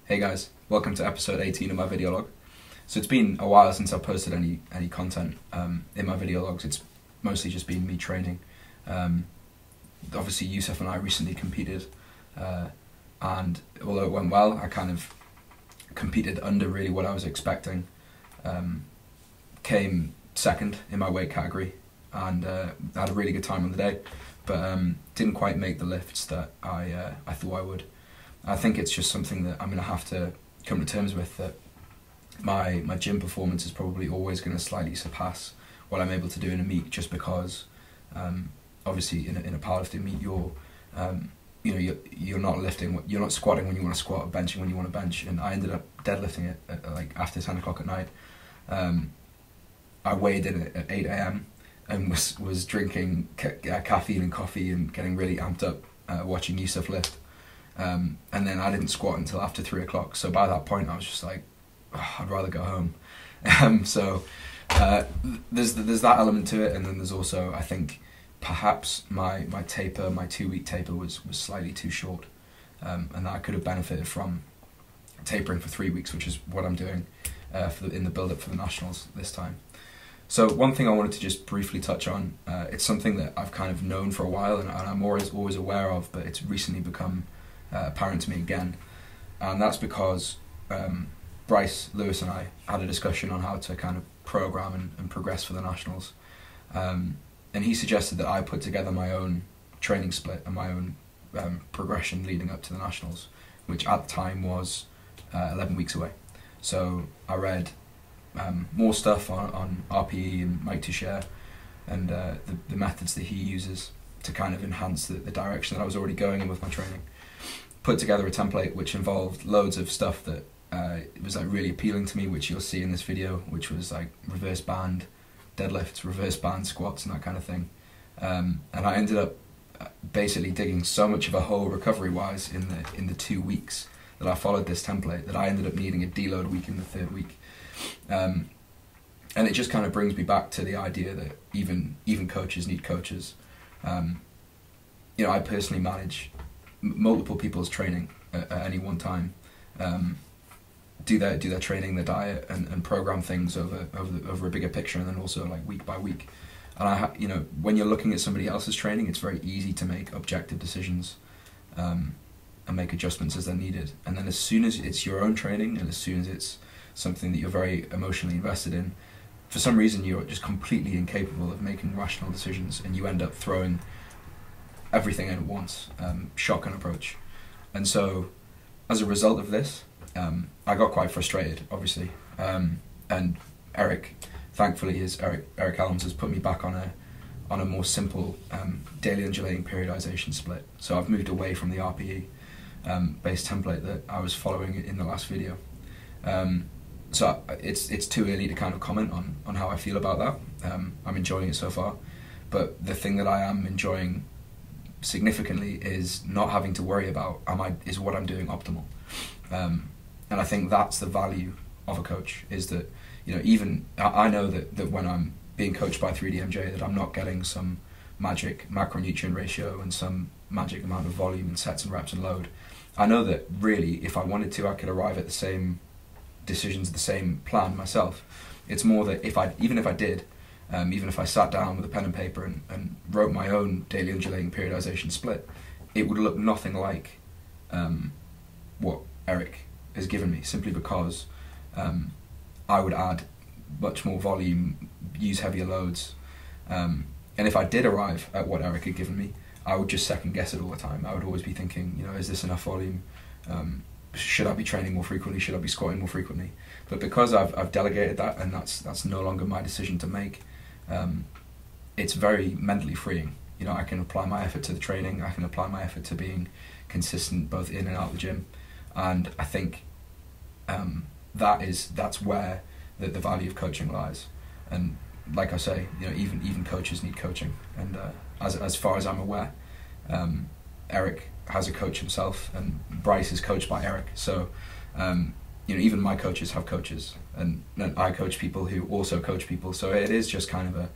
Hey guys, welcome to episode 18 of my video log. So it's been a while since I've posted any content in my video logs. It's mostly just been me training. Obviously Yusuf and I recently competed, and although it went well, I kind of competed under really what I was expecting. Came second in my weight category and had a really good time on the day, but didn't quite make the lifts that I thought I would. I think it's just something that I'm going to have to come to terms with, that my gym performance is probably always going to slightly surpass what I'm able to do in a meet, just because obviously in a powerlifting meet you're not lifting, you're not squatting when you want to squat, or benching when you want to bench, and I ended up deadlifting it at like after 10 o'clock at night. I weighed in at 8 AM and was drinking caffeine and coffee and getting really amped up watching Yusuf lift. And then I didn't squat until after 3 o'clock. So by that point I was just like, oh, I'd rather go home. So there's that element to it, and then there's also, I think, perhaps my 2-week taper was slightly too short, and that I could have benefited from tapering for 3 weeks, which is what I'm doing in the build-up for the Nationals this time. So one thing I wanted to just briefly touch on, it's something that I've kind of known for a while and I'm always aware of, but it's recently become apparent to me again, and that's because Bryce Lewis and I had a discussion on how to kind of program and progress for the Nationals, and he suggested that I put together my own training split and my own progression leading up to the Nationals, which at the time was 11 weeks away. So I read more stuff on RPE and Mike Toucher and the methods that he uses to kind of enhance the direction that I was already going in with my training. Put together a template which involved loads of stuff that it was like really appealing to me, which you'll see in this video, which was like reverse band deadlifts, reverse band squats, and that kind of thing. And I ended up basically digging so much of a hole recovery wise in the 2 weeks that I followed this template that I ended up needing a deload week in the 3rd week. And it just kind of brings me back to the idea that even coaches need coaches. I personally manage multiple people's training at any one time, do their training, their diet, and program things over a bigger picture, and then also like week by week. And when you're looking at somebody else's training, it's very easy to make objective decisions and make adjustments as they're needed. And then as soon as it's your own training, and as soon as it's something that you're very emotionally invested in, for some reason you're just completely incapable of making rational decisions, and you end up throwing everything in at once, shotgun approach. And so as a result of this, I got quite frustrated, obviously, and Eric, thankfully, Eric Elms has put me back on a more simple daily undulating periodization split. So I've moved away from the RPE based template that I was following in the last video. So it's too early to kind of comment on how I feel about that. I'm enjoying it so far, but the thing that I am enjoying significantly is not having to worry about is what I'm doing optimal. And I think that's the value of a coach, is that even I know that when I'm being coached by 3DMJ, that I'm not getting some magic macronutrient ratio and some magic amount of volume and sets and reps and load. I know that really, if I wanted to, I could arrive at the same decisions, the same plan myself. It's more that even if I sat down with a pen and paper and wrote my own daily undulating periodization split, it would look nothing like what Eric has given me, simply because I would add much more volume, use heavier loads, and if I did arrive at what Eric had given me, I would just second guess it all the time. I would always be thinking, is this enough volume? Should I be training more frequently? Should I be squatting more frequently? But because I've delegated that, and that's no longer my decision to make, it's very mentally freeing. I can apply my effort to the training, I can apply my effort to being consistent both in and out of the gym, and I think that's where the value of coaching lies. And like I say, even coaches need coaching, and as far as I'm aware, Eric has a coach himself, and Bryce is coached by Eric. So even my coaches have coaches, and I coach people who also coach people. So it is just kind of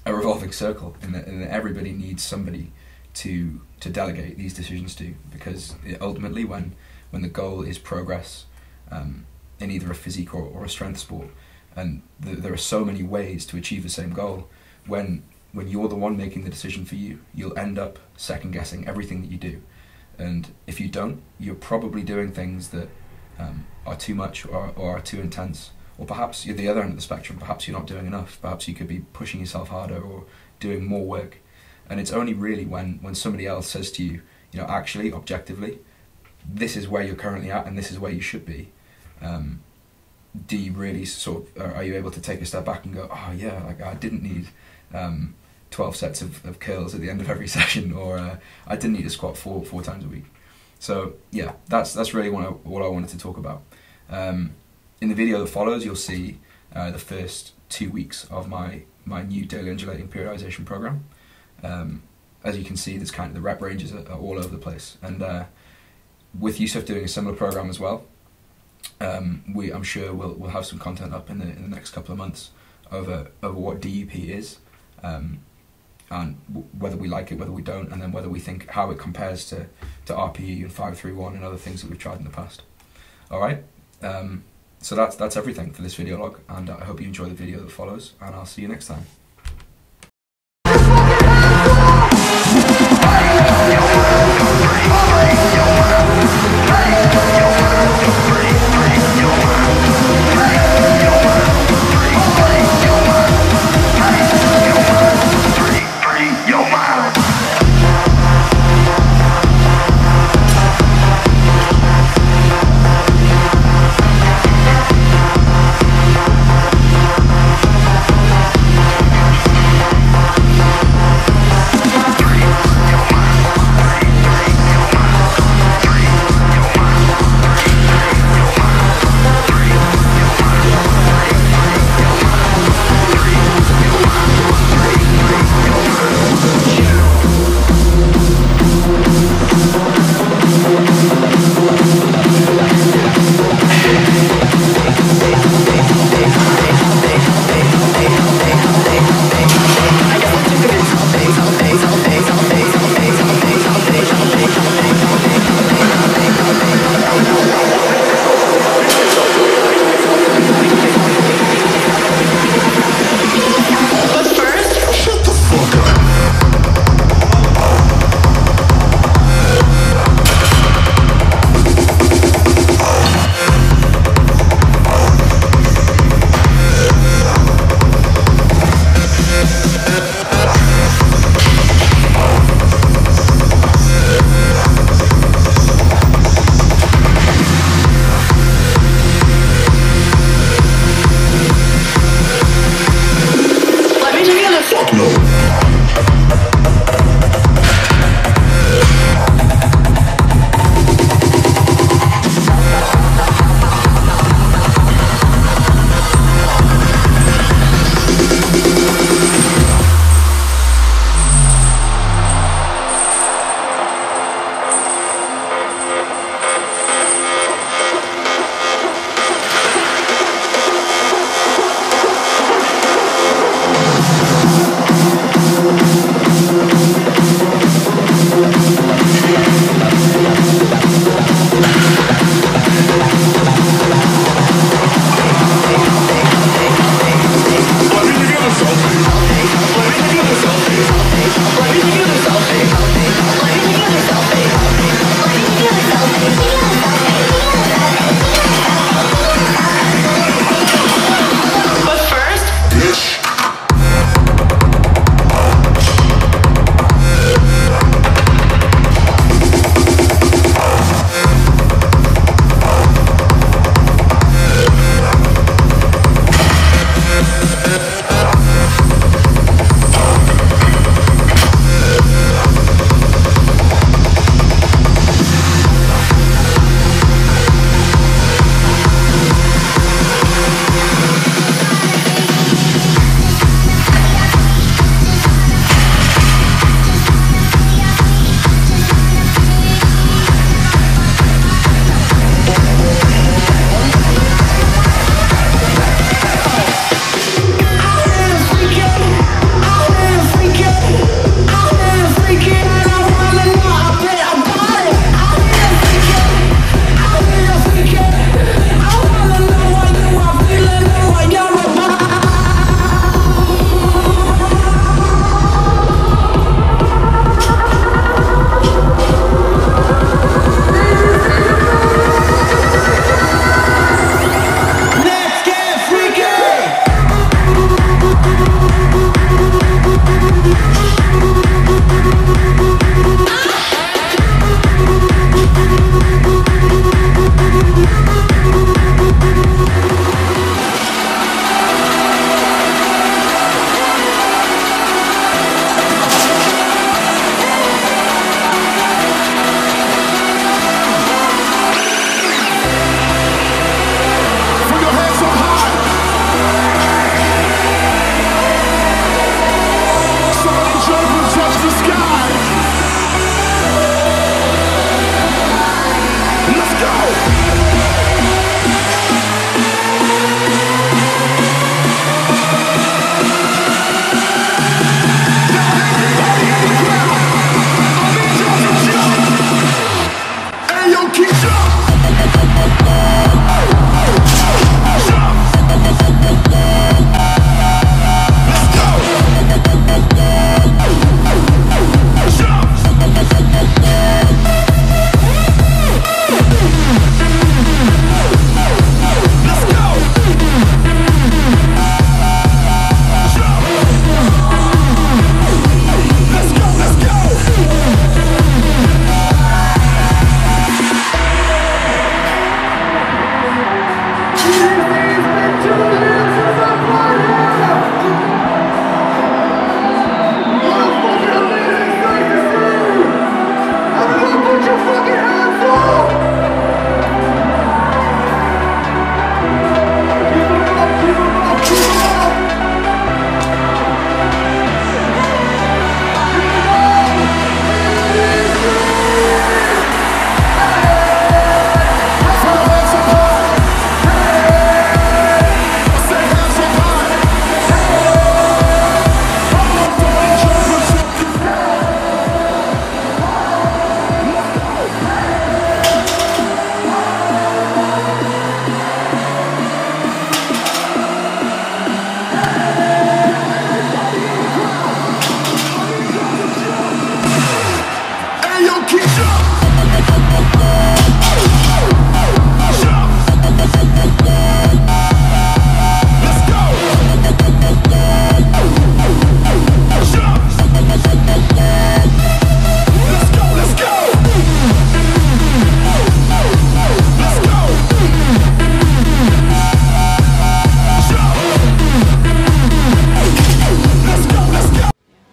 a revolving circle, and that everybody needs somebody to delegate these decisions to, because ultimately when when the goal is progress in either a physique or a strength sport. And there are so many ways to achieve the same goal. When you're the one making the decision for you, you'll end up second guessing everything that you do. And if you don't, you're probably doing things that are too much or are too intense. Or perhaps you're the other end of the spectrum. Perhaps you're not doing enough. Perhaps you could be pushing yourself harder or doing more work. And it's only really when somebody else says to you, you know, actually, objectively, this is where you're currently at and this is where you should be. Do you really are you able to take a step back and go, oh yeah, like I didn't need 12 sets of curls at the end of every session, or I didn't need to squat four times a week. So yeah, that's really what I wanted to talk about. In the video that follows, you'll see the first 2 weeks of my new daily undulating periodization program. As you can see, there's kind of the rep ranges are all over the place, and with Yusuf doing a similar program as well, I'm sure we'll have some content up in the next couple of months over what DUP is, and whether we like it, whether we don't, and then whether we think how it compares to RPE and 531 and other things that we've tried in the past. All right, so that's everything for this video log, and I hope you enjoy the video that follows, and I'll see you next time.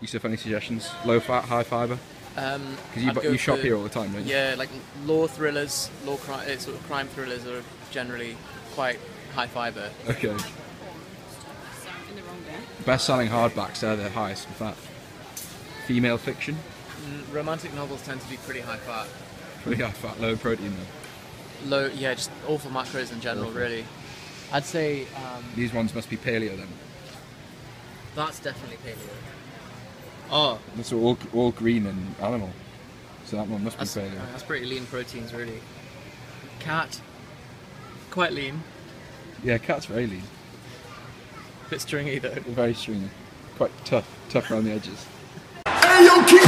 Yusuf, any suggestions? Low fat, high fibre? Because you shop here all the time, don't you? Yeah, like law thrillers, sort of crime thrillers are generally quite high fibre. Okay. Best-selling hardbacks, they're the highest in fat. Female fiction? Romantic novels tend to be pretty high fat. Pretty high fat, low protein though. Yeah, just awful macros in general, really. I'd say... These ones must be paleo then. That's definitely paleo. Oh. That's all green and animal. So that one must be paleo. That's pretty lean proteins, really. Cat. Quite lean. Yeah, cat's very lean. Bit stringy though. Very stringy. Quite tough around the edges. Hey, yo, keep